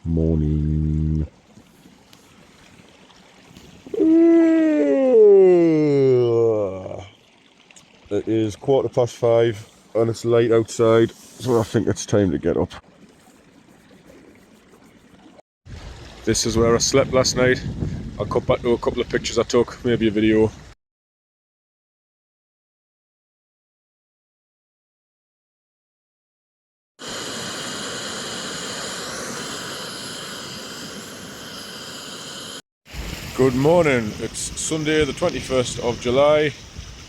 morning. It is 5:15 and it's light outside, so I think it's time to get up. This is where I slept last night. I'll cut back to a couple of pictures I took, maybe a video. Good morning, it's Sunday the 21st of July.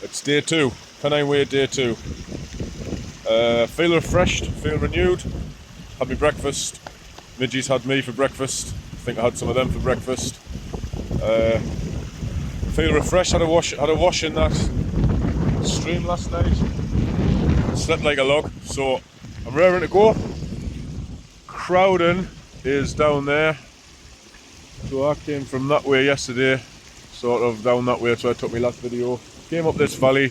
It's day 2, Pennine Way day 2. Feel refreshed, feel renewed. Had my breakfast. Midgie's had me for breakfast. I think I had some of them for breakfast. Feel refreshed, had a wash in that stream last night. Slept like a log, so I'm raring to go. Crowden is down there. So I came from that way yesterday, sort of down that way, so I took my last video. Came up this valley,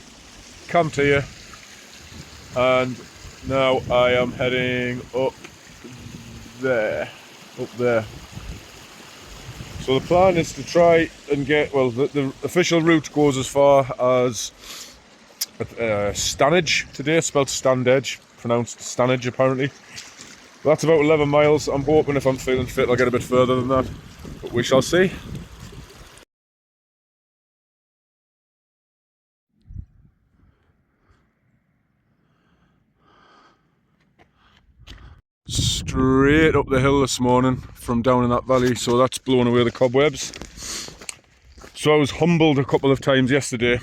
camped here, and now I am heading up there. So the plan is to try and get, well, the official route goes as far as Stanage today, spelled Standedge, pronounced Stanage apparently. That's about 11 miles. I'm hoping if I'm feeling fit I'll get a bit further than that, but we shall see. Straight up the hill this morning from down in that valley, so that's blown away the cobwebs. So I was humbled a couple of times yesterday.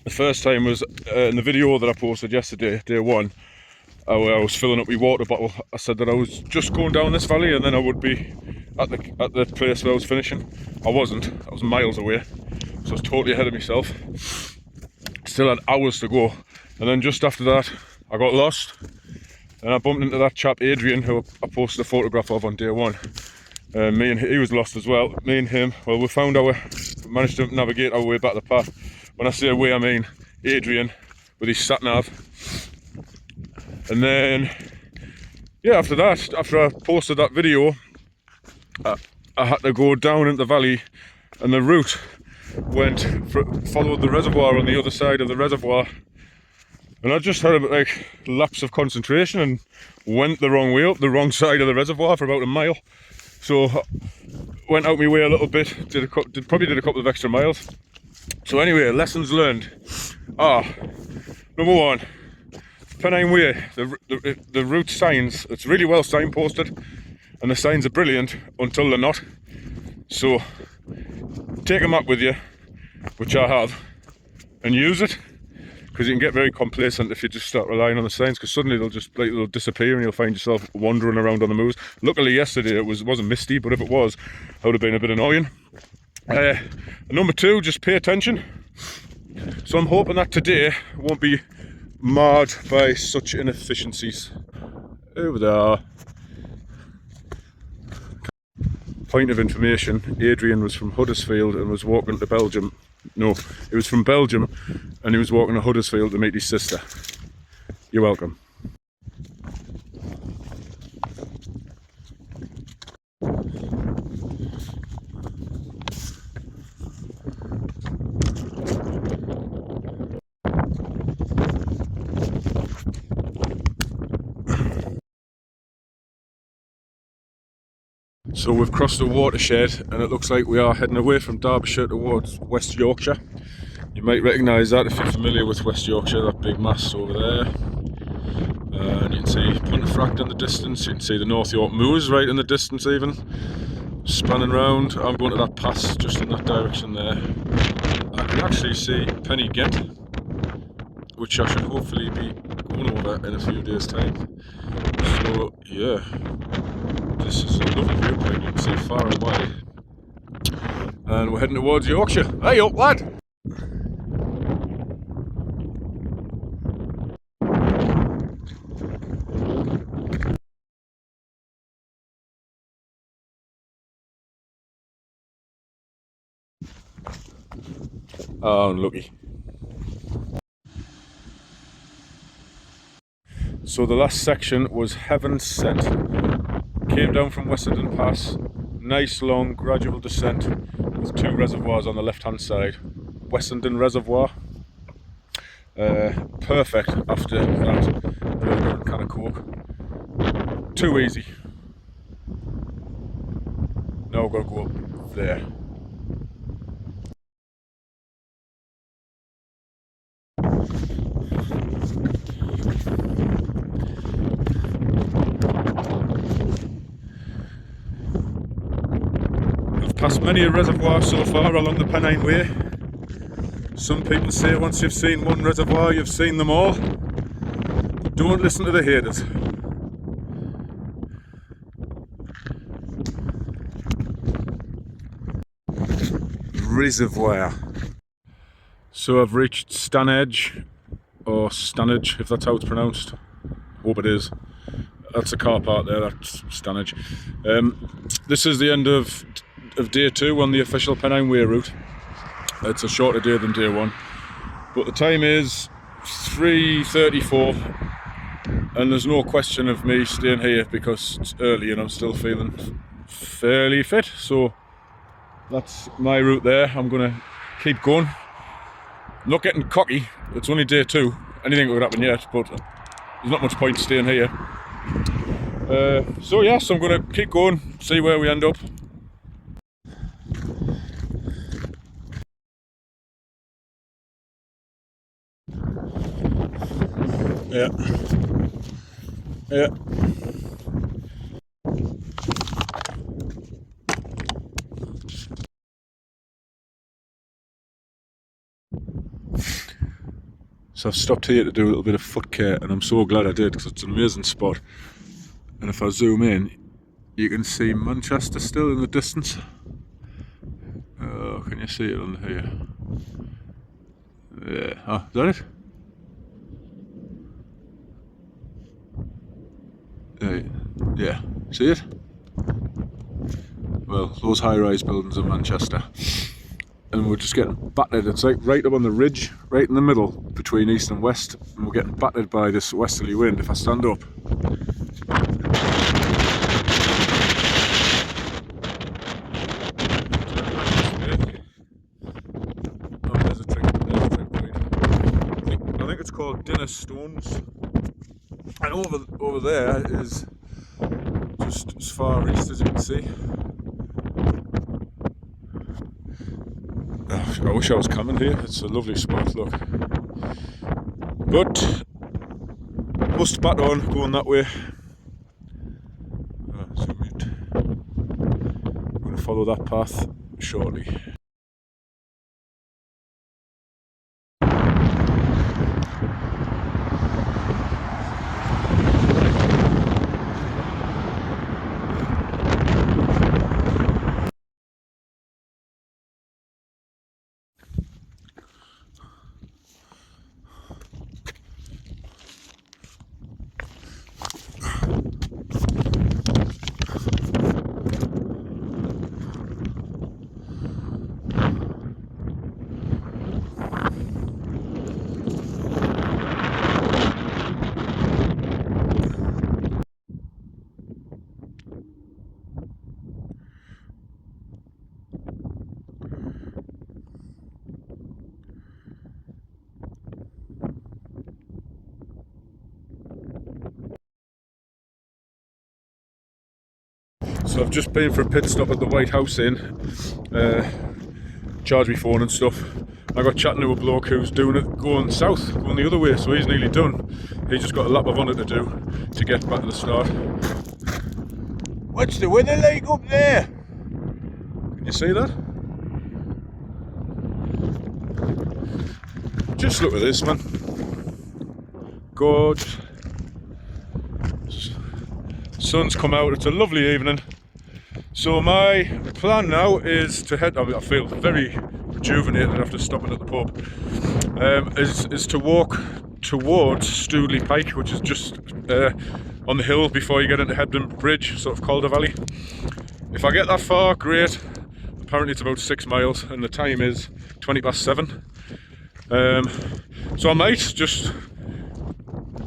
The first time was in the video that I posted yesterday, day 1. I was filling up my water bottle. I said that I was just going down this valley and then I would be at the place where I was finishing. I wasn't, I was miles away, so I was totally ahead of myself. Still had hours to go, and then just after that I got lost and I bumped into that chap Adrian, who I posted a photograph of on day 1. He was lost as well. Me and him, well, we managed to navigate our way back the path. When I say we, I mean Adrian with his sat nav. And then, yeah, after that, after I posted that video, I had to go down into the valley, and the route followed the reservoir on the other side of the reservoir. And I just had a like lapse of concentration and went the wrong way up the wrong side of the reservoir for about a mile. So went out my way a little bit, probably did a couple of extra miles. So anyway, lessons learned. Number 1. Pennine Way, the route signs, it's really well signposted, and the signs are brilliant until they're not. So take a map with you, which I have, and use it, because you can get very complacent if you just start relying on the signs, because suddenly they'll disappear and you'll find yourself wandering around on the moors. Luckily yesterday it wasn't misty, but if it was, that would have been a bit annoying. Number 2, just pay attention. So I'm hoping that today won't be marred by such inefficiencies. Over there. Point of information, Adrian was from Huddersfield and was walking to Belgium. No, he was from Belgium and he was walking to Huddersfield to meet his sister. You're welcome. So we've crossed a watershed and it looks like we are heading away from Derbyshire towards West Yorkshire. You might recognise that if you're familiar with West Yorkshire, that big mass over there. And you can see Pontefract in the distance, you can see the North York Moors right in the distance even. Spanning round, I'm going to that pass just in that direction there. I can actually see Penny Ghent, which I should hopefully be going over in a few days' time. So yeah, this is a lovely viewpoint, you can see far away. And we're heading towards Yorkshire. Hey up lad! Oh, unlucky. So the last section was Heaven Sent. Came down from Westenden Pass, nice long gradual descent with two reservoirs on the left hand side. Westenden Reservoir, perfect after that can of Coke. Too easy. Now we've got to go up there. I've passed many a reservoir so far along the Pennine Way. Some people say once you've seen one reservoir, you've seen them all. But don't listen to the haters. Reservoir. So I've reached Stanage, or Stanage, if that's how it's pronounced. Hope it is. That's a car park there, that's Stanage. This is the end of day 2 on the official Pennine Way route. It's a shorter day than day 1, but the time is 3:34 and there's no question of me staying here because it's early and I'm still feeling fairly fit. So that's my route there. I'm gonna keep going. Not getting cocky, it's only day 2, anything could happen yet, but there's not much point staying here. So yes, I'm gonna keep going, see where we end up. Yeah. So I've stopped here to do a little bit of foot care, and I'm so glad I did because it's an amazing spot. And if I zoom in, you can see Manchester still in the distance. Oh, can you see it on here? Yeah. Oh, is that it? Yeah, see it? Well, those high-rise buildings in Manchester. And we're just getting battered. It's like right up on the ridge, right in the middle between east and west, and we're getting battered by this westerly wind. If I stand up, oh, there's a trick point. I think it's called Dinner Stones, and over there is just as far east as you can see. I wish I was coming here. It's a lovely spot, look. But must bat on going that way. Zoom in. I'm going to follow that path shortly. So I've just been for a pit stop at the White House Inn, charged me phone and stuff. I got chatting to a bloke who's doing it going south, going the other way, so he's nearly done. He just got a lap of on it to do to get back to the start. What's the weather like up there? Can you see that? Just look at this, man. Gorgeous. Sun's come out, it's a lovely evening. So my plan now is to head, I feel very rejuvenated after stopping at the pub, is to walk towards Stoodley Pike, which is just on the hill before you get into Hebden Bridge, sort of Calder Valley. If I get that far, great. Apparently it's about 6 miles and the time is 7:20. So I might just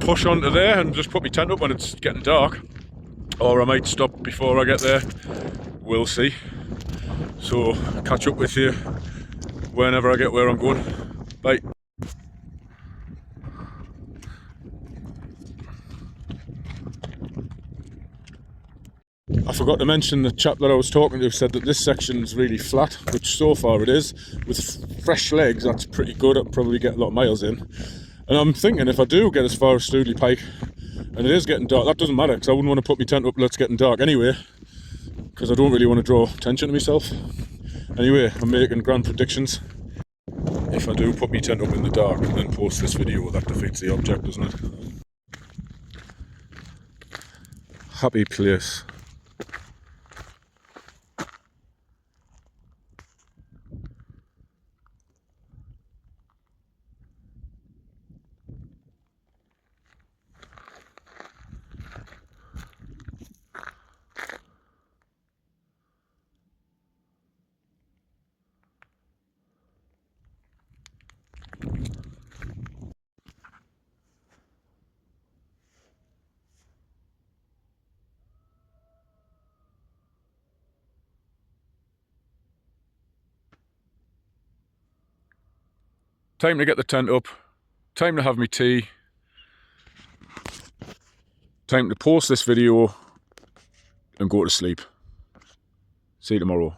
push onto there and just put my tent up when it's getting dark. or I might stop before I get there. We'll see. So catch up with you whenever I get where I'm going. Bye. I forgot to mention the chap that I was talking to said that this section's really flat, which so far it is. With fresh legs, that's pretty good. I'll probably get a lot of miles in. And I'm thinking if I do get as far as Stoodley Pike, and it is getting dark, that doesn't matter, because I wouldn't want to put my tent up till it's getting dark anyway, because I don't really want to draw attention to myself. Anyway, I'm making grand predictions. If I do put my tent up in the dark and then post this video, that defeats the object, doesn't it? Happy place. Time to get the tent up, time to have me tea, time to post this video and go to sleep. See you tomorrow.